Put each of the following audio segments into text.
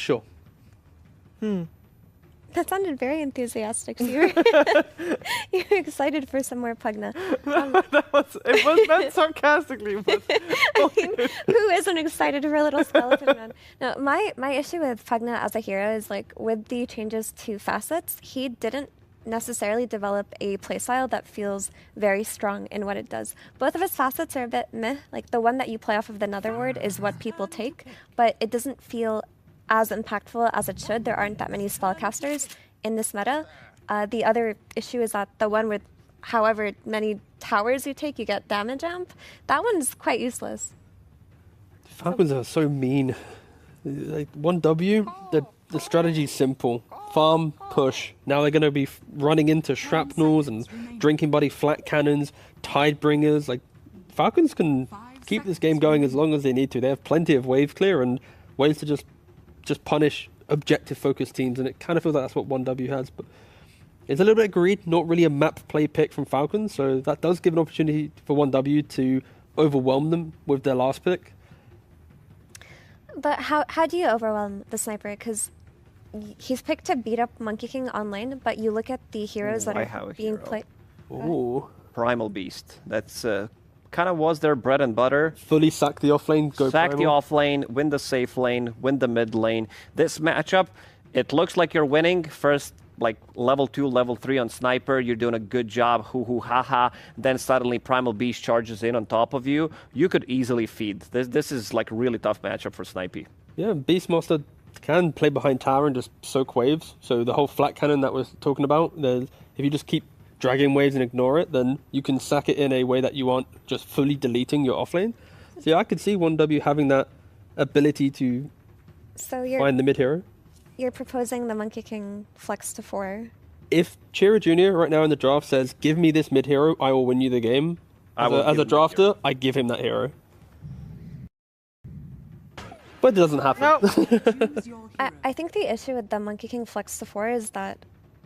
Sure. That sounded very enthusiastic. So you're excited for some more Pugna. It was meant sarcastically. But I mean, who isn't excited for a little skeleton man? No, my issue with Pugna as a hero is like with the changes to facets, he didn't necessarily develop a playstyle that feels very strong in what it does. Both of his facets are a bit meh. Like the one that you play off of the Netherward is what people take, but it doesn't feel as impactful as it should. There aren't that many spellcasters in this meta. The other issue is that the one with however many towers you take, you get damage amp. That one's quite useless. Falcons are so mean. Like 1W, the strategy's simple. Farm, push. Now they're going to be running into shrapnels and drinking buddy flat cannons, tidebringers. Like Falcons can keep this game going as long as they need to. They have plenty of wave clear and ways to just punish objective focused teams, and it kind of feels like that's what 1W has, but it's a little bit of greed, not really a map play pick from Falcons, so that does give an opportunity for 1W to overwhelm them with their last pick. But how do you overwhelm the sniper? Because he's picked to beat up Monkey King on lane, but you look at the heroes that are being played. Ooh. Primal Beast. That's kind of was their bread and butter. Fully sack the off lane, go sack primal. the off lane, win the safe lane, win the mid lane. This matchup, it looks like you're winning. First, like level 2, level 3 on Sniper, you're doing a good job, hoo hoo ha ha. Then suddenly Primal Beast charges in on top of you. You could easily feed. This is like a really tough matchup for Snipey. Yeah, Beastmaster can play behind tower and just soak waves. So the whole flat cannon that we're talking about, if you just keep dragging waves and ignore it, then you can sack it in a way that you aren't just fully deleting your offlane. So yeah, I could see 1W having that ability to find the mid hero. You're proposing the Monkey King flex to 4. If Chira Jr. right now in the draft says, give me this mid hero, I will win you the game. As a drafter, I give him that hero. But it doesn't happen. Nope. I think the issue with the Monkey King flex to 4 is that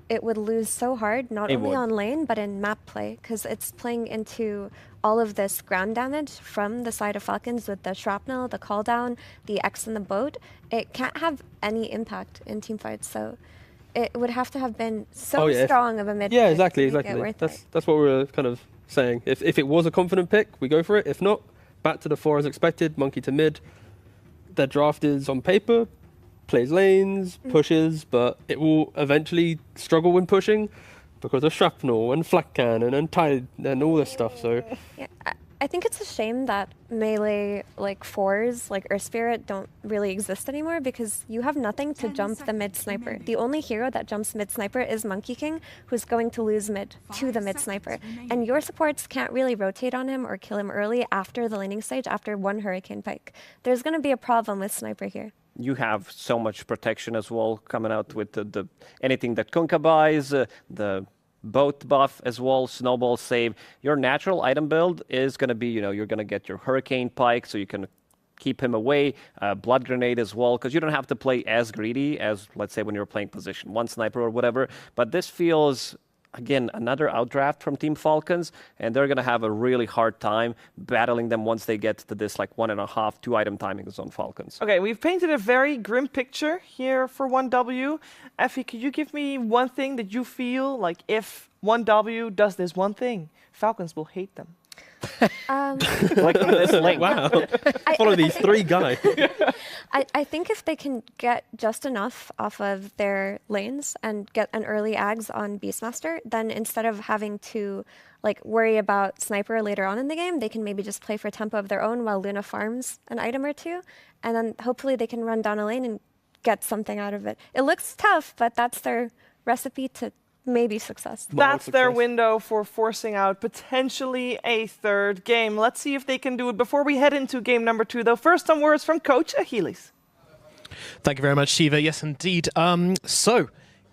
it would lose so hard, not only on lane, but in map play, because it's playing into all of this ground damage from the side of Falcons with the shrapnel, the call down, the X in the boat. It can't have any impact in team fights, so it would have to have been so strong of a mid. Yeah, exactly. That's what we're kind of saying. If it was a confident pick, we go for it. If not, back to the 4 as expected, Monkey to mid. Their draft is on paper, plays lanes, pushes, but it will eventually struggle when pushing because of shrapnel and flak cannon and tide and all this stuff. So yeah, I think it's a shame that melee like 4s like Earth Spirit don't really exist anymore because you have nothing to jump the mid sniper. The only hero that jumps mid sniper is Monkey King, who's going to lose mid to the mid sniper. And your supports can't really rotate on him or kill him early after the laning stage, after one Hurricane Pike. There's going to be a problem with sniper here. You have so much protection as well coming out with the anything that Kunkka buys, the boat buff as well, snowball save. Your natural item build is going to be, you're going to get your Hurricane Pike so you can keep him away, Blood Grenade as well, because you don't have to play as greedy as, let's say, when you're playing position 1 sniper or whatever. But this feels, again, another outdraft from Team Falcons, and they're going to have a really hard time battling them once they get to this like 1.5, 2 item timings on Falcons. Okay, we've painted a very grim picture here for 1W. Effie, could you give me one thing that you feel like if 1W does this one thing, Falcons will hate them? Like this link. Wow. Follow these 3 guys. I think if they can get just enough off of their lanes and get an early ags on Beastmaster, then instead of having to like worry about Sniper later on in the game, they can maybe just play for tempo of their own while Luna farms an item or 2, and then hopefully they can run down a lane and get something out of it. It looks tough, but that's their recipe to maybe success. That's their window for forcing out potentially a 3rd game. Let's see if they can do it before we head into game number 2, though. First, some words from Coach Achilles. Thank you very much, Shiva. Yes, indeed. So,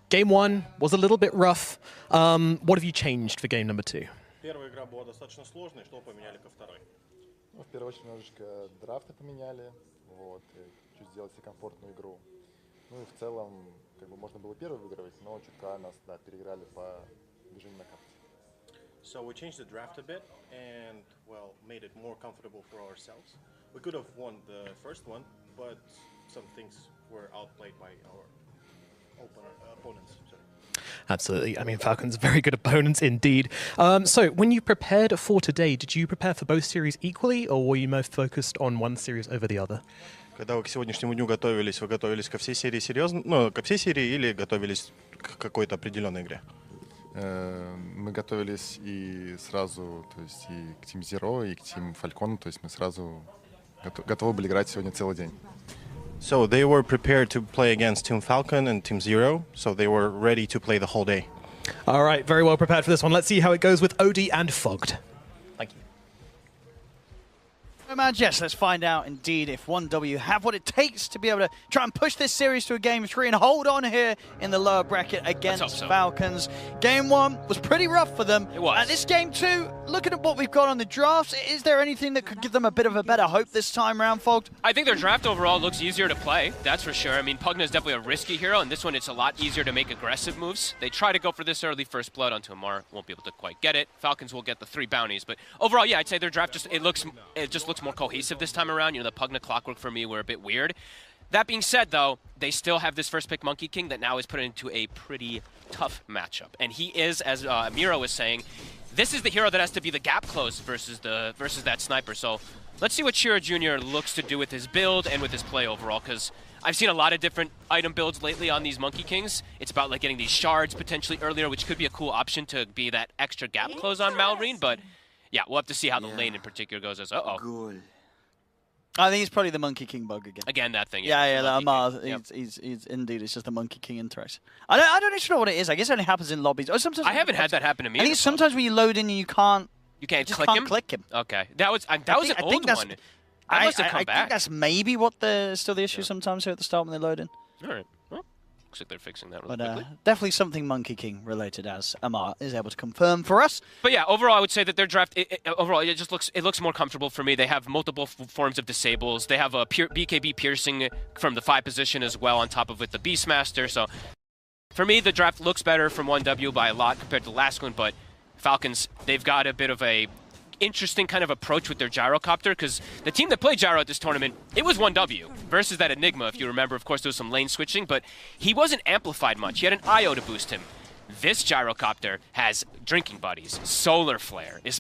game 1 was a little bit rough. What have you changed for game number 2? Первая игра была достаточно сложной. Что поменяли ко второй? Ну, в первую очередь, немножечко драфты поменяли, вот, и чуть сделать себе комфортную игру. Ну и в целом, как бы можно было первый выигрывать, но чутка нас, да, переиграли по движению на карте. So we changed the draft a bit and, well, made it more comfortable for ourselves. We could have won the first one, but some things were outplayed by our opponents. Sorry. Absolutely. I mean, Falcons are very good opponents indeed. So, when you prepared for today, did you prepare for both series equally, or were you most focused on one series over the other? Когда вы к сегодняшнему дню готовились, вы готовились ко всей серии серьезно, ну, ко всей серии или готовились к какой-то определенной игре? Мы готовились и сразу, то есть и к Team Zero, и к Team Falcon, то есть мы сразу готовы были играть сегодня целый день. So they were prepared to play against Team Falcon and Team Zero, so they were ready to play the whole day. All right, very well prepared for this one. Let's see how it goes with Odie and Fogged. Thank you. Man, yes, let's find out indeed if 1W have what it takes to be able to try and push this series to a game 3 and hold on here in the lower bracket against Falcons. Game 1 was pretty rough for them. It was. At this game 2, looking at what we've got on the drafts, is there anything that could give them a bit of a better hope this time round, Fogged? I think their draft overall looks easier to play, that's for sure. I mean, Pugna is definitely a risky hero, and this one it's a lot easier to make aggressive moves. They try to go for this early first blood onto Amar, won't be able to quite get it. Falcons will get the 3 bounties, but overall, yeah, I'd say their draft just looks more cohesive this time around. You know, the Pugna clockwork for me were a bit weird. That being said, though, they still have this first pick Monkey King that now is put into a pretty tough matchup, and he is, as Miro was saying, this is the hero that has to be the gap close versus that sniper. So let's see what Shira Jr. looks to do with his build and with his play overall, because I've seen a lot of different item builds lately on these Monkey Kings. It's about like getting these shards potentially earlier, which could be a cool option to be that extra gap close on Malrine, but yeah, we'll have to see how the lane in particular goes as I think it's probably the Monkey King bug again. Again, that thing. Yeah, the Amar, Monkey King. he's indeed, it's just the Monkey King interaction. I don't actually know what it is. I guess it only happens in lobbies. Or sometimes I haven't had that happen to me. I think sometimes when you load in and you can't click him? Okay. That was an old one. I must have come back. I think that's maybe still the issue sometimes here at the start when they load in. All right. Well, looks like they're fixing that really But quickly. definitely something Monkey King related, as Amar is able to confirm for us. But yeah, overall, I would say that their draft, overall, it looks more comfortable for me. They have multiple forms of disables. They have a BKB piercing from the 5 position as well, on top of with the Beastmaster. So for me, the draft looks better from 1W by a lot compared to the last one. But Falcons, they've got a bit of a interesting kind of approach with their gyrocopter, because the team that played gyro at this tournament, it was 1W versus that Enigma. If you remember, of course, there was some lane switching, but he wasn't amplified much. He had an IO to boost him. This gyrocopter has drinking buddies. Solar Flare is